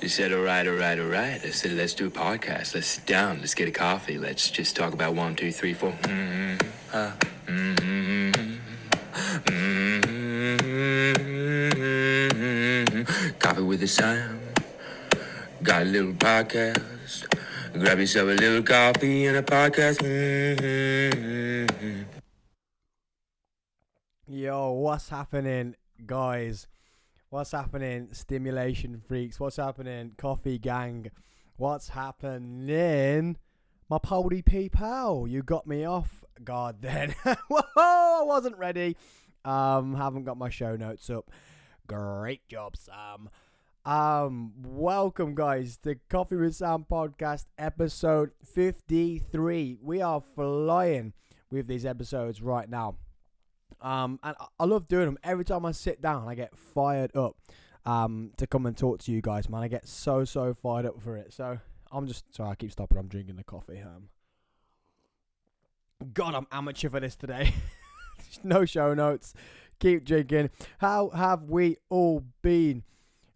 He said, all right. I said, let's do a podcast. Let's sit down. Let's get a coffee. Let's just talk about 1, 2, 3, 4. Coffee with the Sam. Got a little podcast. Grab yourself a little coffee and a podcast. Yo, what's happening, guys? What's happening, stimulation freaks? What's happening, coffee gang? What's happening, my Poldy people? You got me off guard then. Whoa, I wasn't ready. Haven't got my show notes up. Great job, Sam. Welcome, guys, to Coffee with Sam podcast, episode 53. We are flying with these episodes right now. And I love doing them. Every time I sit down, I get fired up to come and talk to you guys, man. I get so fired up for it. So I'm just sorry, I keep stopping. I'm drinking the coffee. God, I'm amateur for this today. No show notes. Keep drinking. How have we all been?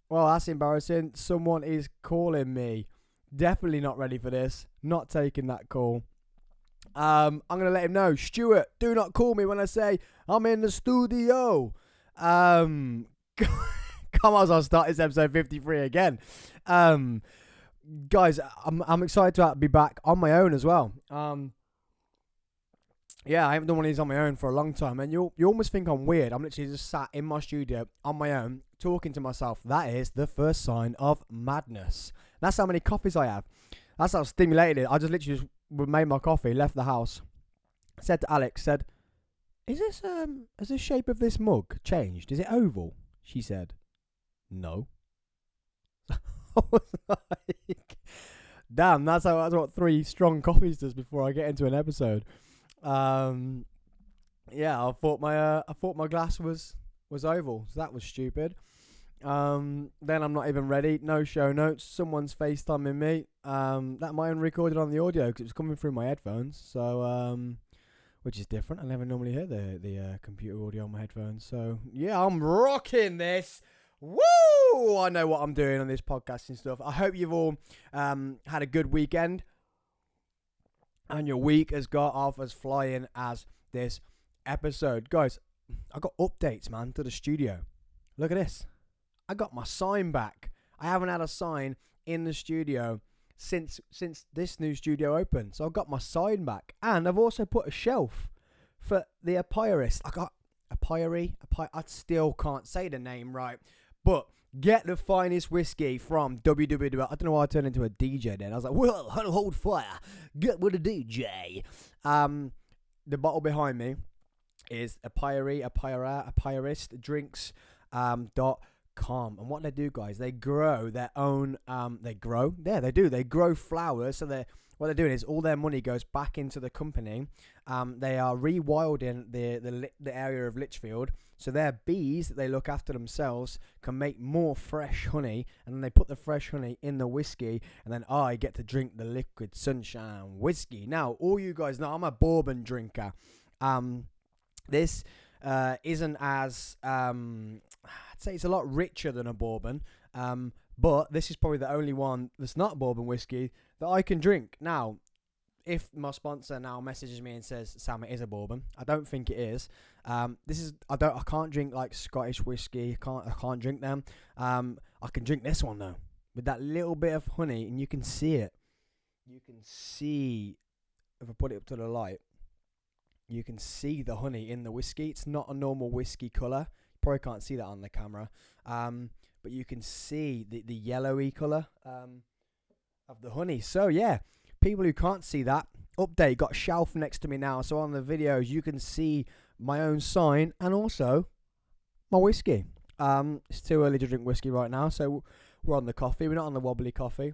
Well, that's embarrassing. Someone is calling me. Definitely not ready for this. Not taking that call. I'm going to let him know. Stuart, do not call me when I say I'm in the studio. Come on, I'll start this episode 53 again. Guys, I'm excited to be back on my own as well. Yeah, I haven't done one of these on my own for a long time. And you almost think I'm weird. I'm literally just sat in my studio on my own, talking to myself. That is the first sign of madness. That's how many coffees I have. That's how stimulated. I just literally made my coffee, left the house, said to Alex, has the shape of this mug changed? Is it oval? She said, no. I was like, damn, that's what 3 strong coffees does before I get into an episode. Yeah, I thought my glass was oval, so that was stupid. Then I'm not even ready. No show notes. Someone's FaceTiming me. That might have been recorded on the audio because it was coming through my headphones. So, which is different. I never normally hear the computer audio on my headphones. So yeah, I'm rocking this. Woo! I know what I'm doing on this podcast and stuff. I hope you've all had a good weekend, and your week has got off as flying as this episode, guys. I got updates, man, to the studio. Look at this. I got my sign back. I haven't had a sign in the studio since this new studio opened. So I got my sign back. And I've also put a shelf for the Apiarist. I got I still can't say the name right. But get the finest whiskey from www. I don't know why I turned into a DJ then. I was like, well, hold fire. Get with a DJ. The bottle behind me is Apiarist Drinks .com. And what they do, guys, they grow their own they grow flowers. So what they're doing is all their money goes back into the company. They are rewilding the area of Lichfield, so their bees that they look after themselves can make more fresh honey, and then they put the fresh honey in the whiskey, and then I get to drink the liquid sunshine whiskey. Now, all you guys know I'm a bourbon drinker. This isn't as I'd say it's a lot richer than a bourbon, but this is probably the only one that's not bourbon whiskey that I can drink. Now, if my sponsor now messages me and says, Sam, it is a bourbon, I don't think it is. I can't drink like Scottish whiskey. I can't drink them. I can drink this one though, with that little bit of honey, and you can see it. You can see, if I put it up to the light, you can see the honey in the whiskey. It's not a normal whiskey colour. You probably can't see that on the camera. But you can see the yellowy colour of the honey. So yeah, people who can't see that, update, got a shelf next to me now. So on the videos, you can see my own sign and also my whiskey. It's too early to drink whiskey right now, so we're on the coffee. We're not on the wobbly coffee.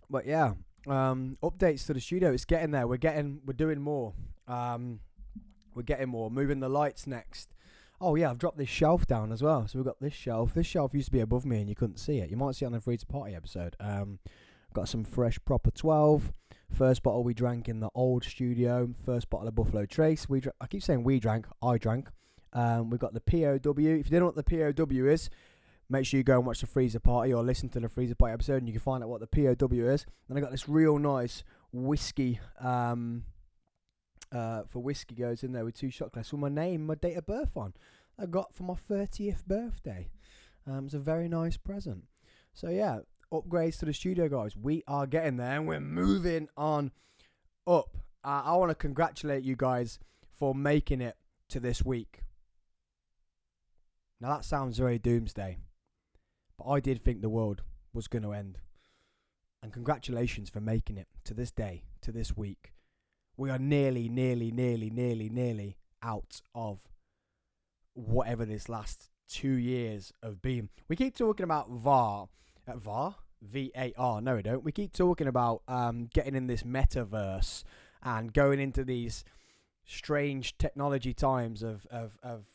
But yeah. Updates to the studio. It's getting there. We're doing more. We're getting more. Moving the lights next. Oh yeah, I've dropped this shelf down as well. So we've got this shelf. This shelf used to be above me and you couldn't see it. You might see it on the Free to Party episode. Got some fresh proper 12. First bottle we drank in the old studio. First bottle of Buffalo Trace. I keep saying we drank. I drank. We got the POW. If you don't know what the POW is, make sure you go and watch the Freezer Party or listen to the Freezer Party episode, and you can find out what the POW is. And I got this real nice whiskey, for whiskey goes in there with 2 shot glasses with my name and my date of birth on. I got for my 30th birthday. It's a very nice present. So yeah, upgrades to the studio, guys. We are getting there, and we're moving on up. I want to congratulate you guys for making it to this week. Now that sounds very doomsday, but I did think the world was going to end. And congratulations for making it to this day, to this week. We are nearly out of whatever this last 2 years have been. We keep talking about VAR. V-A-R. No, we don't. We keep talking about getting in this metaverse and going into these strange technology times of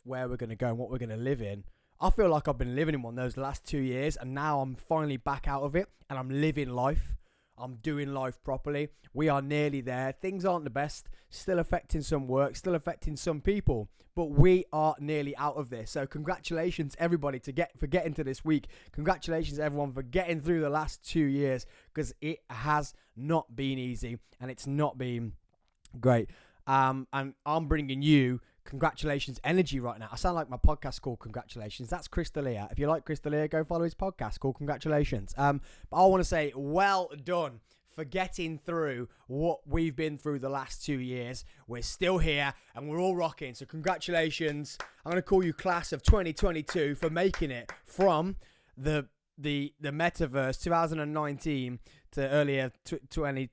where we're going to go and what we're going to live in. I feel like I've been living in one those last 2 years, and now I'm finally back out of it, and I'm living life. I'm doing life properly. We are nearly there. Things aren't the best. Still affecting some work, still affecting some people, but we are nearly out of this. So congratulations, everybody, for getting to this week. Congratulations, everyone, for getting through the last 2 years, because it has not been easy, and it's not been great. And I'm bringing you congratulations energy right now. I sound like my podcast called Congratulations. That's Chris D'Elia. If you like Chris D'Elia, go follow his podcast called Congratulations. But I want to say well done for getting through what we've been through the last 2 years. We're still here and we're all rocking. So congratulations. I'm going to call you class of 2022 for making it from the metaverse 2019 to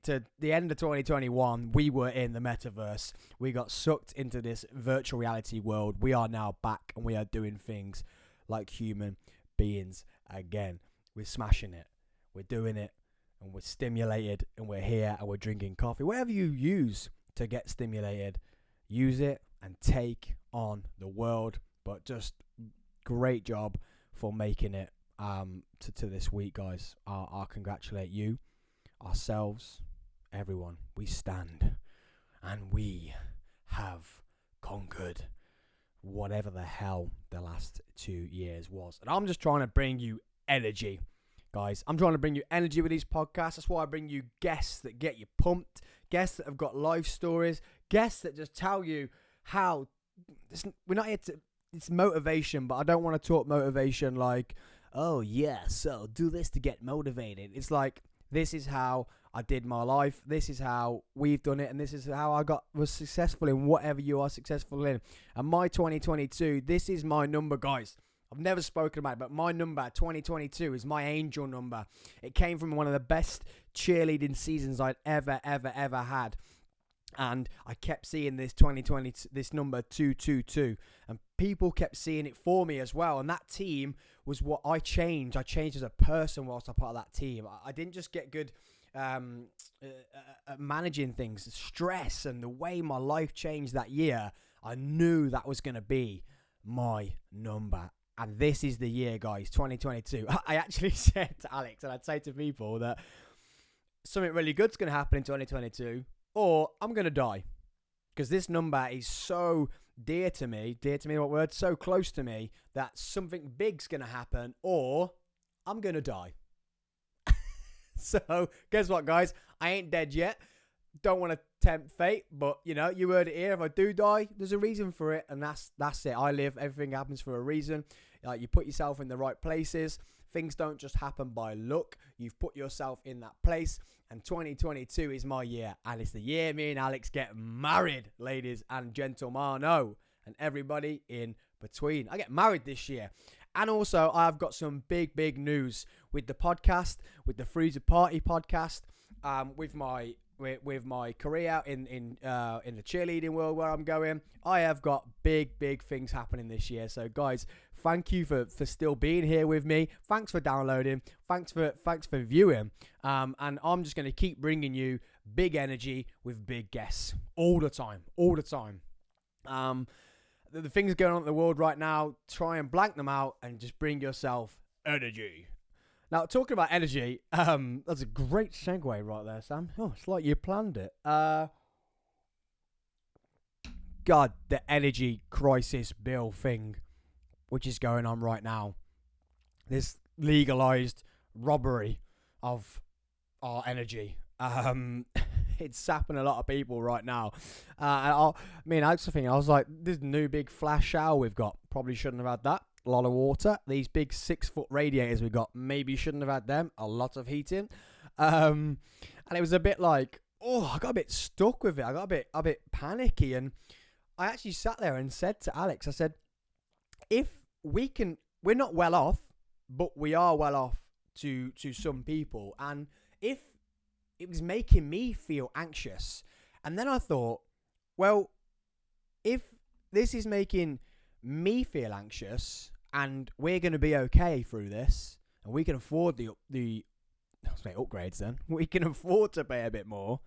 to the end of 2021. We were in the metaverse. We got sucked into this virtual reality world. We are now back, and we are doing things like human beings again. We're smashing it. We're doing it, and we're stimulated, and we're here, and we're drinking coffee. Whatever you use to get stimulated, use it and take on the world. But just great job for making it to this week, guys. I'll congratulate you, ourselves, everyone. We stand and we have conquered whatever the hell the last 2 years was. And I'm just trying to bring you energy, guys. I'm trying to bring you energy with these podcasts. That's why I bring you guests that get you pumped, guests that have got life stories, guests that just tell you how we're not here to, it's motivation, but I don't want to talk motivation like, oh yeah, so do this to get motivated. It's like, this is how I did my life. This is how we've done it. And this is how I was successful in whatever you are successful in. And my 2022, this is my number, guys. I've never spoken about it, but my number, 2022, is my angel number. It came from one of the best cheerleading seasons I'd ever had. And I kept seeing this 2020, this number 222, and people kept seeing it for me as well. And that team was what I changed. I changed as a person whilst I'm part of that team. I didn't just get good at managing things, stress, and the way my life changed that year. I knew that was going to be my number. And this is the year, guys, 2022. I actually said to Alex, and I'd say to people that something really good's going to happen in 2022. Or I'm going to die, because this number is so dear to me, what word, so close to me, that something big's going to happen, or I'm going to die. So, guess what, guys? I ain't dead yet. Don't want to tempt fate, but, you know, you heard it here. If I do die, there's a reason for it, and that's it. I live. Everything happens for a reason. Like, you put yourself in the right places. Things don't just happen by luck. You've put yourself in that place. And 2022 is my year. And it's the year me and Alex get married, ladies and gentlemen. Oh, and everybody in between. I get married this year. And also, I've got some big news with the podcast, with the Freezer Party podcast, with my career in the cheerleading world where I'm going. I have got big things happening this year. So guys, thank you for still being here with me. Thanks for downloading. Thanks for viewing. And I'm just going to keep bringing you big energy with big guests all the time. The things going on in the world right now, try and blank them out and just bring yourself energy. Now, talking about energy, that's a great segue right there, Sam. Oh, it's like you planned it. God, the energy crisis bill thing, which is going on right now. this legalized robbery of our energy. It's sapping a lot of people right now. I was thinking, I was like, this new big flash shower we've got, probably shouldn't have had that. A lot of water. These big 6-foot radiators we got, maybe shouldn't have had them. A lot of heating. And it was a bit like, I got a bit stuck with it. I got a bit panicky, and I actually sat there and said to Alex, I said, if we're not well off, but we are well off to some people, and if it was making me feel anxious, and then I thought, well, if this is making me feel anxious, and we're going to be okay through this, and we can afford the upgrades, then we can afford to pay a bit more.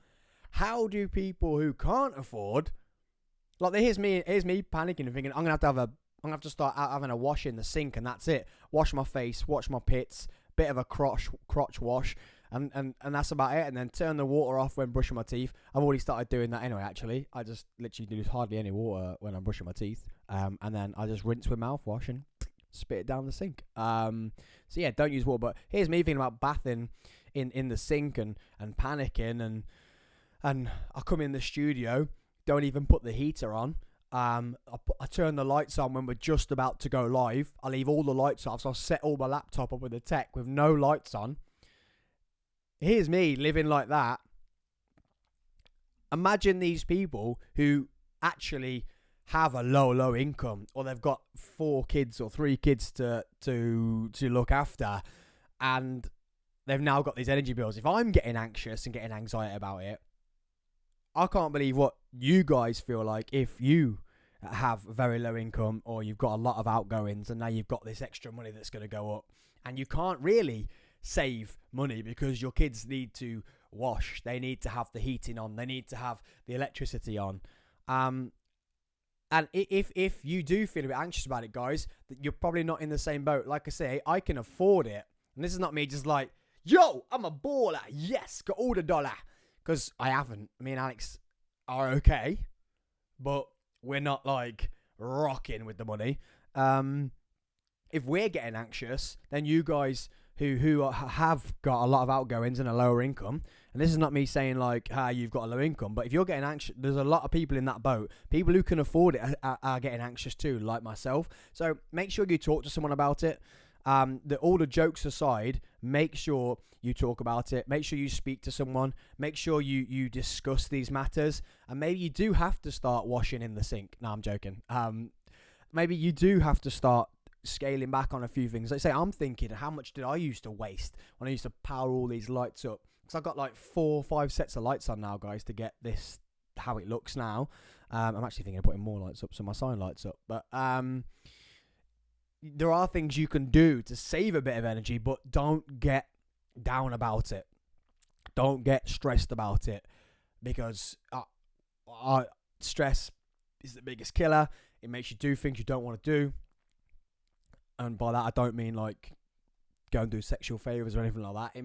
How do people who can't afford, like, here's me panicking and thinking, I'm gonna have to start having a wash in the sink, and that's it. Wash my face, wash my pits, bit of a crotch wash, and that's about it. And then turn the water off when brushing my teeth. I've already started doing that anyway. Actually, I just literally do hardly any water when I'm brushing my teeth, and then I just rinse with mouthwash and spit it down the sink. So yeah, don't use water. But here's me thinking about bathing in the sink and panicking, and I come in the studio, don't even put the heater on. I turn the lights on when we're just about to go live. I leave all the lights off, so I set all my laptop up with the tech with no lights on. Here's me living like that. Imagine these people who actually have a low income, or they've got 4 kids or 3 kids to look after, and they've now got these energy bills. If I'm getting anxious and getting anxiety about it, I can't believe what you guys feel like if you have very low income, or you've got a lot of outgoings, and now you've got this extra money that's going to go up, and you can't really save money because your kids need to wash, they need to have the heating on, they need to have the electricity on. And if you do feel a bit anxious about it, guys, that you're probably not in the same boat. Like I say, I can afford it, and this is not me just like, yo, I'm a baller, yes, got all the dollar. Because I haven't. Me and Alex are okay, but we're not like rocking with the money. If we're getting anxious, then you guys who have got a lot of outgoings and a lower income, and this is not me saying like, you've got a low income, but if you're getting anxious, there's a lot of people in that boat. People who can afford it are getting anxious too, like myself. So make sure you talk to someone about it. All the jokes aside, make sure you talk about it. Make sure you speak to someone. Make sure you discuss these matters. And maybe you do have to start washing in the sink. No, I'm joking. Maybe you do have to start scaling back on a few things. Like say, I'm thinking, how much did I used to waste when I used to power all these lights up? Because I've got like 4 or 5 sets of lights on now, guys, to get this how it looks now. I'm actually thinking of putting more lights up, so my sign lights up. But there are things you can do to save a bit of energy, but don't get down about it. Don't get stressed about it, because stress is the biggest killer. It makes you do things you don't want to do. And by that, I don't mean like go and do sexual favors or anything like that.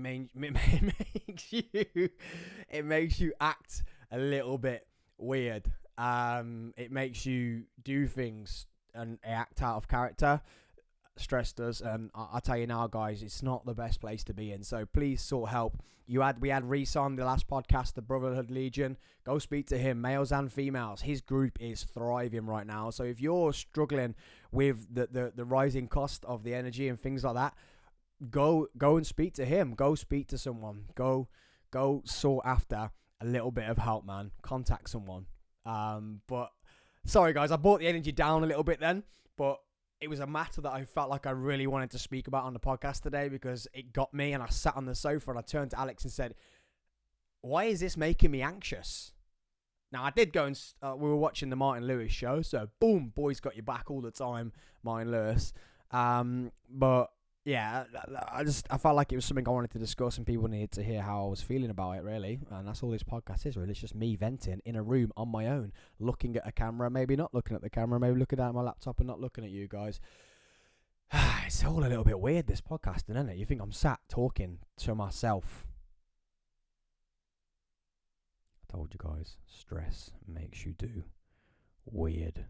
It makes you act a little bit weird. It makes you do things and act out of character. Stress does, and I tell you now, guys, it's not the best place to be in. So please sort help. We had Reese on the last podcast, the Brotherhood Legion. Go speak to him, males and females. His group is thriving right now. So if you're struggling with the rising cost of the energy and things like that, go and speak to him. Go speak to someone. Go sort after a little bit of help, man. Contact someone. But sorry, guys, I brought the energy down a little bit then, but it was a matter that I felt like I really wanted to speak about on the podcast today, because it got me, and I sat on the sofa and I turned to Alex and said, why is this making me anxious? Now, I did go and we were watching the Martin Lewis show, so boom, boys got your back all the time, Martin Lewis. But yeah, I felt like it was something I wanted to discuss, and people needed to hear how I was feeling about it, really. And that's all this podcast is, really. It's just me venting in a room on my own, looking at a camera, maybe not looking at the camera, maybe looking at my laptop and not looking at you guys. It's all a little bit weird, this podcasting, isn't it? You think I'm sat talking to myself. I told you guys, stress makes you do weird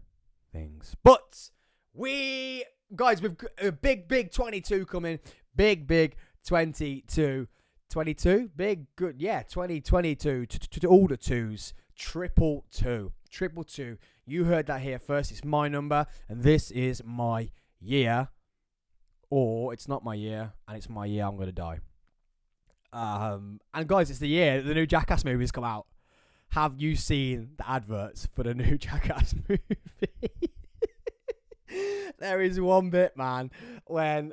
things. But Guys, we've got a big 22 coming. Big 22. 22? Big, good, yeah, 2022. All the twos. Triple two. You heard that here first. It's my number, and this is my year. Or it's not my year, and it's my year I'm going to die. And guys, it's the year the new Jackass movies come out. Have you seen the adverts for the new Jackass movie? There is one bit, man, when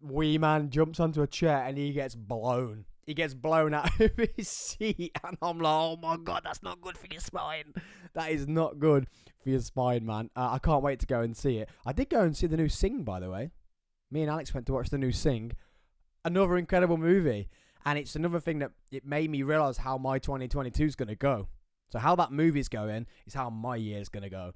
Wee Man jumps onto a chair and he gets blown. He gets blown out of his seat, and I'm like, oh my God, that's not good for your spine. That is not good for your spine, man. I can't wait to go and see it. I did go and see the new Sing, by the way. Me and Alex went to watch the new Sing. Another incredible movie. And it's another thing that it made me realise how my 2022 is going to go. So how that movie's going is how my year's going to go.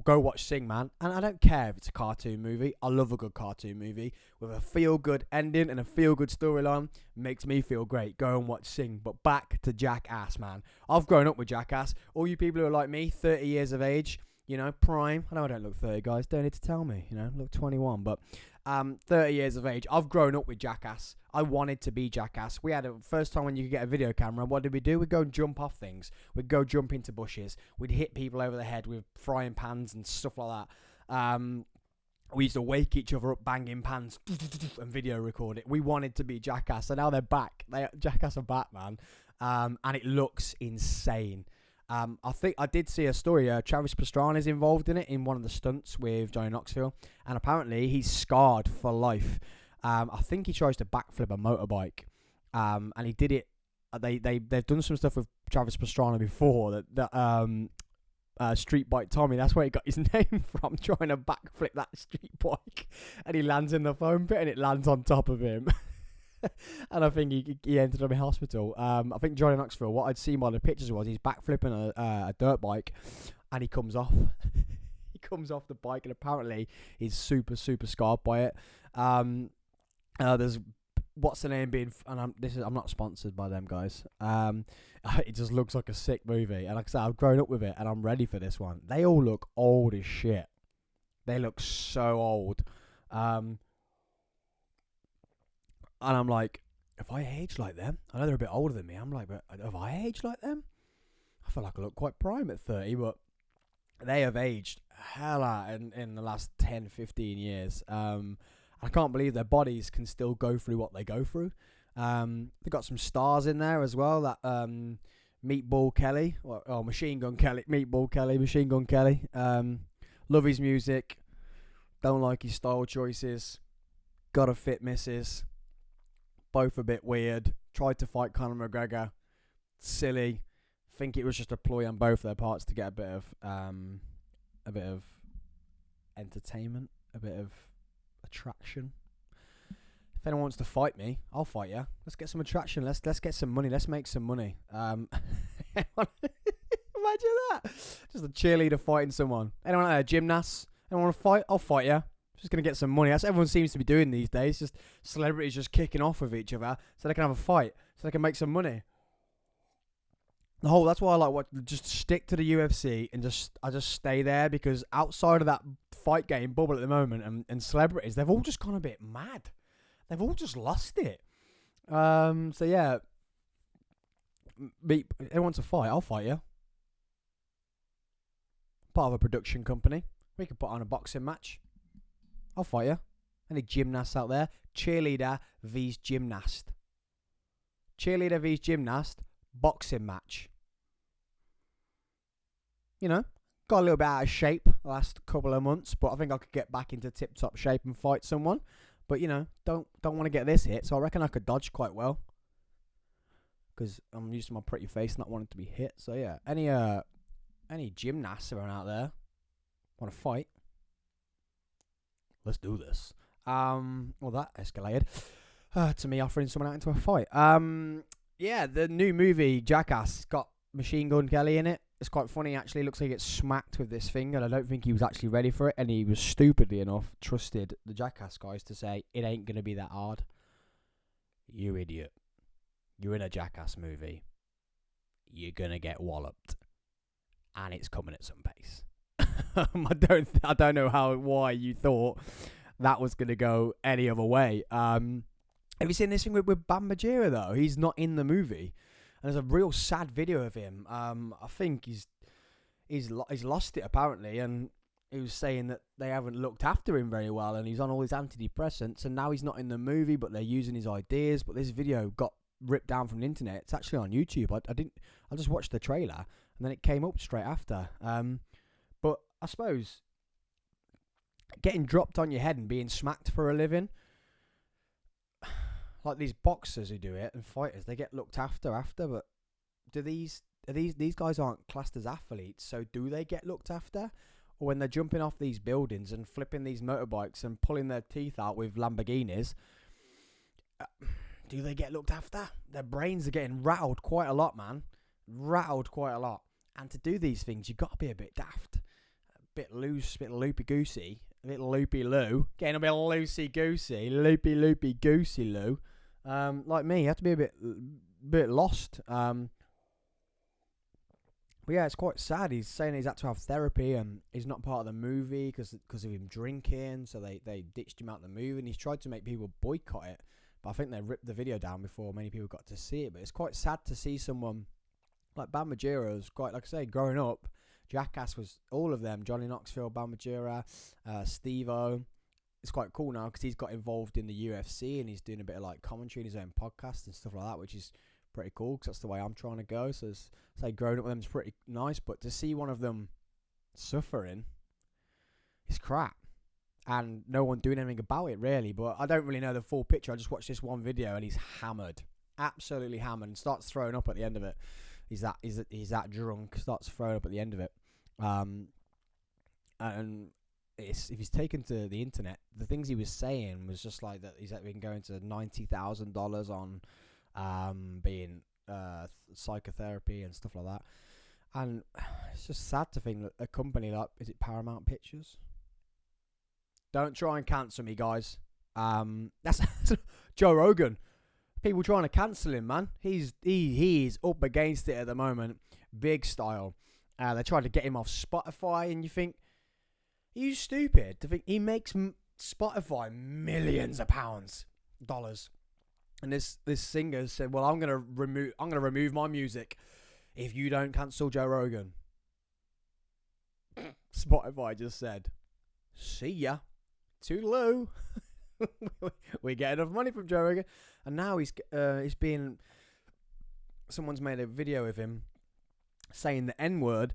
Go watch Sing, man. And I don't care if it's a cartoon movie. I love a good cartoon movie with a feel-good ending and a feel-good storyline. Makes me feel great. Go and watch Sing. But back to Jackass, man. I've grown up with Jackass. All you people who are like me, 30 years of age, you know, prime. I know I don't look 30, guys. Don't need to tell me. You know, I look 21. But 30 years of age. I've grown up with Jackass. I wanted to be Jackass. We had a first time when you could get a video camera. What did we do? We'd go and jump off things. We'd go jump into bushes. We'd hit people over the head with frying pans and stuff like that. We used to wake each other up banging pans and video record it. We wanted to be Jackass. So now they're back. Jackass are back, man. And it looks insane. I think I did see a story. Travis Pastrana is involved in it in one of the stunts with Johnny Knoxville, and apparently he's scarred for life. I think he tries to backflip a motorbike, and he did it. They've done some stuff with Travis Pastrana before that Street Bike Tommy. That's where he got his name from, trying to backflip that street bike, and he lands in the foam pit and it lands on top of him. And I think he ended up in hospital. I think Johnny Knoxville, what I'd seen by the pictures was he's backflipping a dirt bike, and he comes off. He comes off the bike, and apparently he's super scarred by it. There's what's the name being, and I'm not sponsored by them guys. It just looks like a sick movie, and like I said, I've grown up with it, and I'm ready for this one. They all look old as shit. They look so old. And I'm like, if I age like them, I know they're a bit older than me. I'm like, but have I aged like them? I feel like I look quite prime at 30, but they have aged hell out in the last 10, 15 years. I can't believe their bodies can still go through what they go through. They've got some stars in there as well. That Meatball Kelly, Machine Gun Kelly, Meatball Kelly, Machine Gun Kelly. Love his music. Don't like his style choices. Gotta fit misses. Both a bit weird. Tried to fight Conor McGregor. Silly. Think it was just a ploy on both their parts to get a bit of entertainment, a bit of attraction. If anyone wants to fight me, I'll fight you. Let's get some attraction. Let's get some money. Let's make some money. Imagine that. Just a cheerleader fighting someone. Anyone out there, gymnasts? Anyone want to fight? I'll fight you. Just going to get some money. That's what everyone seems to be doing these days. Just celebrities just kicking off with each other so they can have a fight, so they can make some money. That's why I like just stick to the UFC and I just stay there, because outside of that fight game bubble at the moment and celebrities, they've all just gone a bit mad. They've all just lost it. So yeah, anyone wants to fight, I'll fight you. Part of a production company. We could put on a boxing match. I'll fight you. Any gymnasts out there? Cheerleader vs gymnast. Cheerleader vs gymnast. Boxing match. You know, got a little bit out of shape the last couple of months, but I think I could get back into tip-top shape and fight someone. But, you know, don't want to get this hit, so I reckon I could dodge quite well. Because I'm used to my pretty face not wanting to be hit. So, yeah, any gymnasts around out there want to fight? Let's do this. Well, that escalated to me offering someone out into a fight. Yeah, the new movie Jackass got Machine Gun Kelly in it. It's quite funny, actually. Looks like he gets smacked with this thing, and I don't think he was actually ready for it. And he was stupidly enough trusted the Jackass guys to say it ain't gonna be that hard. You idiot! You're in a Jackass movie. You're gonna get walloped, and it's coming at some pace. I don't know why you thought that was gonna go any other way. Have you seen this thing with Bam Margera though? He's not in the movie, and there's a real sad video of him. I think he's lost it apparently, and he was saying that they haven't looked after him very well, and he's on all his antidepressants, and now he's not in the movie, but they're using his ideas. But this video got ripped down from the internet. It's actually on YouTube. I just watched the trailer, and then it came up straight after. But I suppose getting dropped on your head and being smacked for a living, like these boxers who do it and fighters, they get looked after, but do these guys aren't classed as athletes, so do they get looked after? Or when they're jumping off these buildings and flipping these motorbikes and pulling their teeth out with Lamborghinis, do they get looked after? Their brains are getting rattled quite a lot, man. Rattled quite a lot. And to do these things, you've got to be a bit daft. A bit loose, a bit loopy-goosey. A bit loopy-loo. Getting a bit loosey-goosey. Loopy-goosey-loo. Like me, you have to be a bit lost. But yeah, it's quite sad. He's saying he's had to have therapy and he's not part of the movie because of him drinking. So they ditched him out of the movie, and he's tried to make people boycott it. But I think they ripped the video down before many people got to see it. But it's quite sad to see someone like Bam Margera, who's quite, like I say, growing up. Jackass was all of them. Johnny Knoxville, Bam Margera, Steve-O. It's quite cool now because he's got involved in the UFC and he's doing a bit of like commentary in his own podcast and stuff like that, which is pretty cool because that's the way I'm trying to go. So say growing up with them is pretty nice, but to see one of them suffering is crap and no one doing anything about it really. But I don't really know the full picture. I just watched this one video and he's hammered, absolutely hammered, and starts throwing up at the end of it. He's that drunk, starts throwing up at the end of it. And if he's taken to the internet, the things he was saying was just like that he's been going to $90,000 on being psychotherapy and stuff like that. And it's just sad to think that a company like, is it Paramount Pictures? Don't try and cancel me, guys. That's Joe Rogan. People trying to cancel him, man. He is up against it at the moment, big style. They tried to get him off Spotify, and you think, are you stupid to think he makes Spotify millions of dollars? And this singer said, "Well, I'm gonna remove my music if you don't cancel Joe Rogan." Spotify just said, "See ya, toodaloo." We get enough money from Joe Rogan, and now he's being. Someone's made a video of him saying the N-word,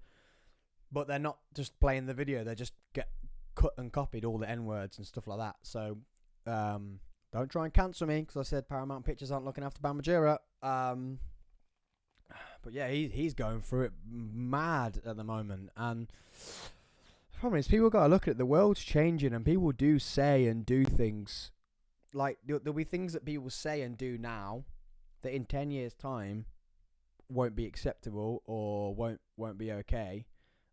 but they're not just playing the video; they just get cut and copied all the N-words and stuff like that. So, don't try and cancel me because I said Paramount Pictures aren't looking after Bam Margera. But yeah, he's going through it mad at the moment, and the problem is people got to look at it. The world's changing, and people do say and do things. Like there'll be things that people say and do now that in 10 years' time won't be acceptable or won't be okay.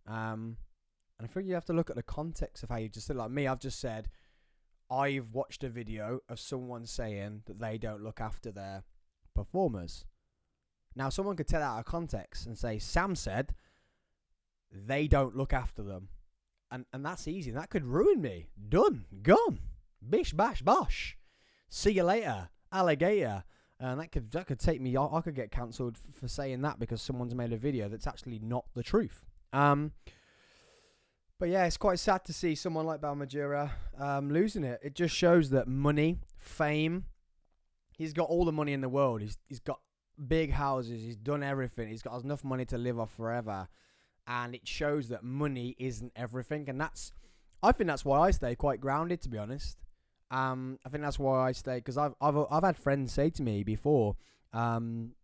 And I think you have to look at the context of how you just said. Like me, I've just said I've watched a video of someone saying that they don't look after their performers. Now, someone could take that out of context and say, Sam said they don't look after them. And that's easy. That could ruin me. Done. Gone. Bish, bash, bosh. See you later, alligator. And that could take me. I could get cancelled for saying that because someone's made a video that's actually not the truth. But yeah, it's quite sad to see someone like Bam Margera losing it. It just shows that money, fame. He's got all the money in the world. He's got big houses. He's done everything. He's got enough money to live off forever. And it shows that money isn't everything. And I think that's why I stay quite grounded, to be honest. I think that's why I stay, because I've had friends say to me before, Sam,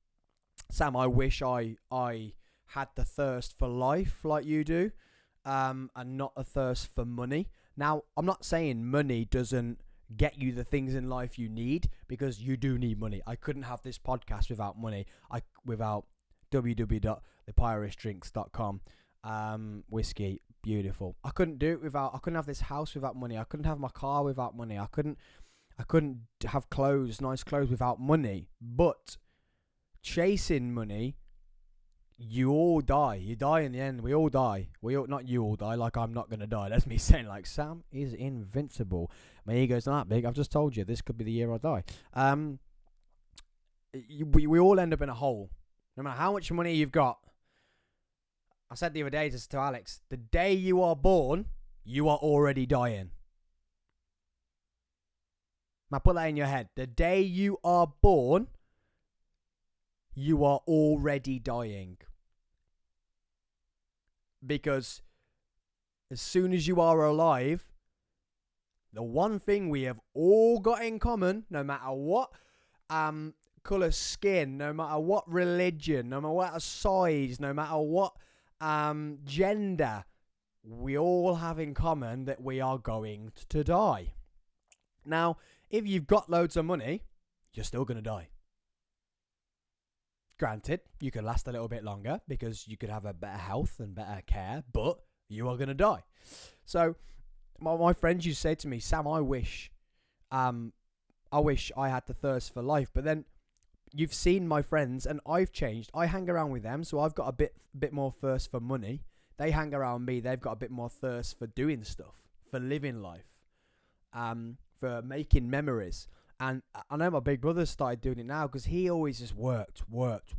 I wish I had the thirst for life like you do, and not a thirst for money. Now, I'm not saying money doesn't get you the things in life you need, because you do need money. I couldn't have this podcast without money. Without www.apiaristdrinks.com. Whiskey, beautiful. I couldn't have this house without money. I couldn't have my car without money. I couldn't have nice clothes without money. But chasing money you all die. You die in the end. We all die. Not you all die. Like, I'm not going to die. That's me saying, like, Sam is invincible. My ego's not that big. I've just told you, this could be the year I die. We all end up in a hole. No matter how much money you've got. I said the other day to Alex, the day you are born, you are already dying. Now put that in your head. The day you are born, you are already dying. Because as soon as you are alive, the one thing we have all got in common, no matter what colour skin, no matter what religion, no matter what size, no matter what gender, we all have in common that we are going to die. Now, if you've got loads of money, you're still going to die. Granted, you could last a little bit longer because you could have a better health and better care, but you are going to die. So, my friends used to say to me, Sam, I wish I had the thirst for life. But then you've seen my friends, and I've changed. I hang around with them, so I've got a bit more thirst for money. They hang around me. They've got a bit more thirst for doing stuff, for living life, for making memories. And I know my big brother started doing it now because he always just worked. And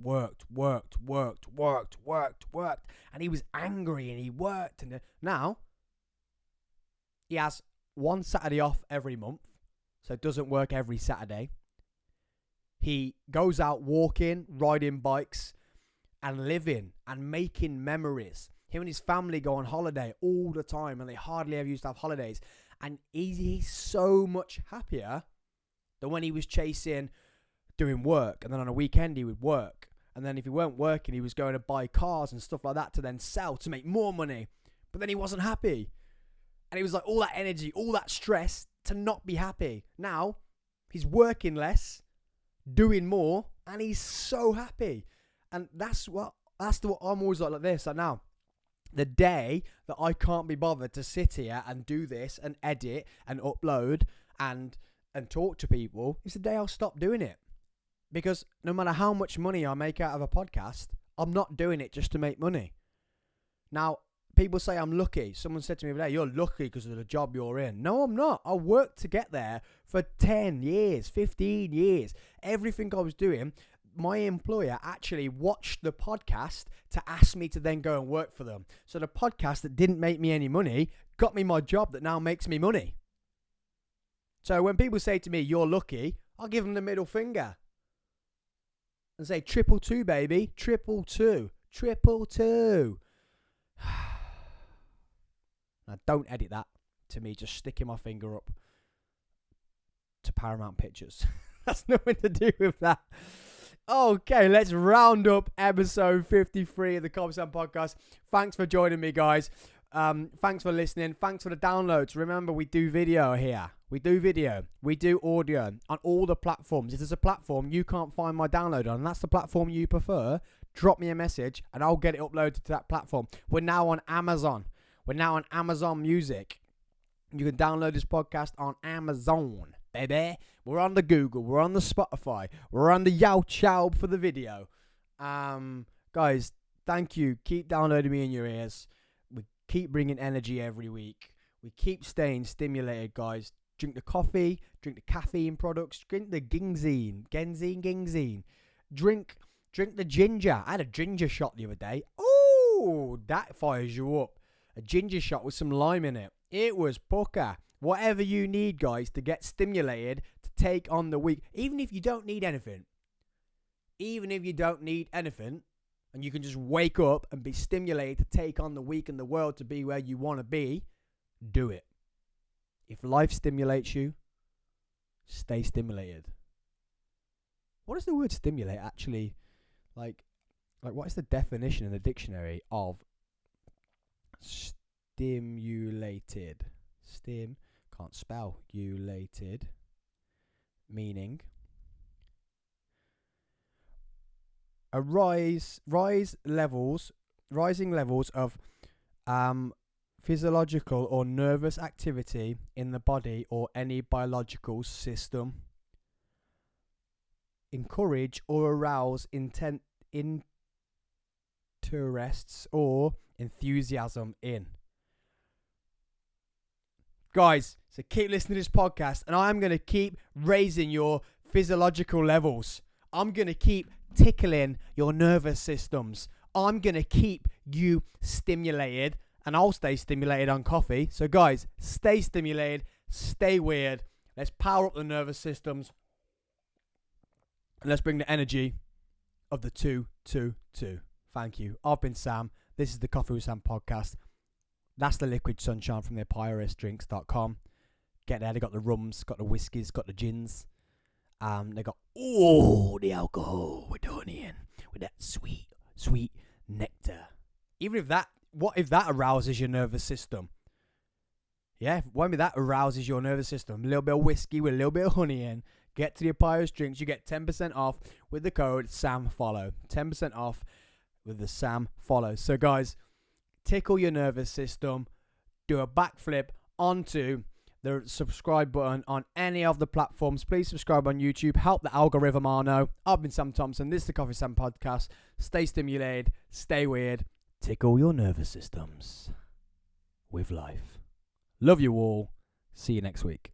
he was angry and he worked. And now he has one Saturday off every month. So it doesn't work every Saturday. He goes out walking, riding bikes and living and making memories. Him and his family go on holiday all the time and they hardly ever used to have holidays. And he's so much happier than when he was chasing doing work. And then on a weekend he would work. And then if he weren't working, he was going to buy cars and stuff like that to then sell to make more money. But then he wasn't happy. And it was like all that energy, all that stress to not be happy. Now, he's working less, doing more, and he's so happy. And that's what I'm always like this. Like now, the day that I can't be bothered to sit here and do this and edit and upload and talk to people, is the day I'll stop doing it. Because no matter how much money I make out of a podcast, I'm not doing it just to make money. Now, people say I'm lucky. Someone said to me the other day, you're lucky because of the job you're in. No, I'm not. I worked to get there for 10 years, 15 years. Everything I was doing, my employer actually watched the podcast to ask me to then go and work for them. So the podcast that didn't make me any money got me my job that now makes me money. So when people say to me, you're lucky, I'll give them the middle finger. And say, 222, baby. 222. 222. Now, don't edit that to me just sticking my finger up to Paramount Pictures. That's nothing to do with that. Okay, let's round up episode 53 of the Cobb Sam Podcast. Thanks for joining me, guys. Thanks for listening. Thanks for the downloads. Remember, we do video here. We do video. We do audio on all the platforms. If there's a platform you can't find my download on, and that's the platform you prefer, drop me a message and I'll get it uploaded to that platform. We're now on Amazon. We're now on Amazon Music. You can download this podcast on Amazon, baby. We're on the Google. We're on the Spotify. We're on the YouTube for the video. Guys, thank you. Keep downloading me in your ears. We keep bringing energy every week. We keep staying stimulated, guys. Drink the coffee. Drink the caffeine products. Drink the ginseng. Drink the ginger. I had a ginger shot the other day. Oh, that fires you up. A ginger shot with some lime in it. It was pucker. Whatever you need, guys, to get stimulated to take on the week. Even if you don't need anything. And you can just wake up and be stimulated to take on the week and the world to be where you want to be, do it. If life stimulates you, stay stimulated. What does the word stimulate actually, like what is the definition in the dictionary of stimulated? Can't spell, ulated, meaning rising levels of physiological or nervous activity in the body or any biological system. Encourage or arouse tourists or enthusiasm in. Guys, so keep listening to this podcast, and I'm going to keep raising your physiological levels. I'm going to keep tickling your nervous systems. I'm going to keep you stimulated, and I'll stay stimulated on coffee. So guys, stay stimulated, stay weird. Let's power up the nervous systems, and let's bring the energy of the 222. Thank you. I've been Sam. This is the Coffee with Sam podcast. That's the liquid sunshine from the Apiaristdrinks.com. Get there. They got the rums, got the whiskies, got the gins. They got the alcohol with the honey in, with that sweet, sweet nectar. What if that arouses your nervous system? Yeah, what if that arouses your nervous system? A little bit of whiskey with a little bit of honey in. Get to the Apiarist Drinks. You get 10% off with the code SAMFOLLOW. 10% off with the SAMFOLLOW. So guys, tickle your nervous system. Do a backflip onto the subscribe button on any of the platforms. Please subscribe on YouTube. Help the algorithm, Arno. I've been Sam Thompson. This is the Coffee Sam podcast. Stay stimulated. Stay weird. Tickle your nervous systems with life. Love you all. See you next week.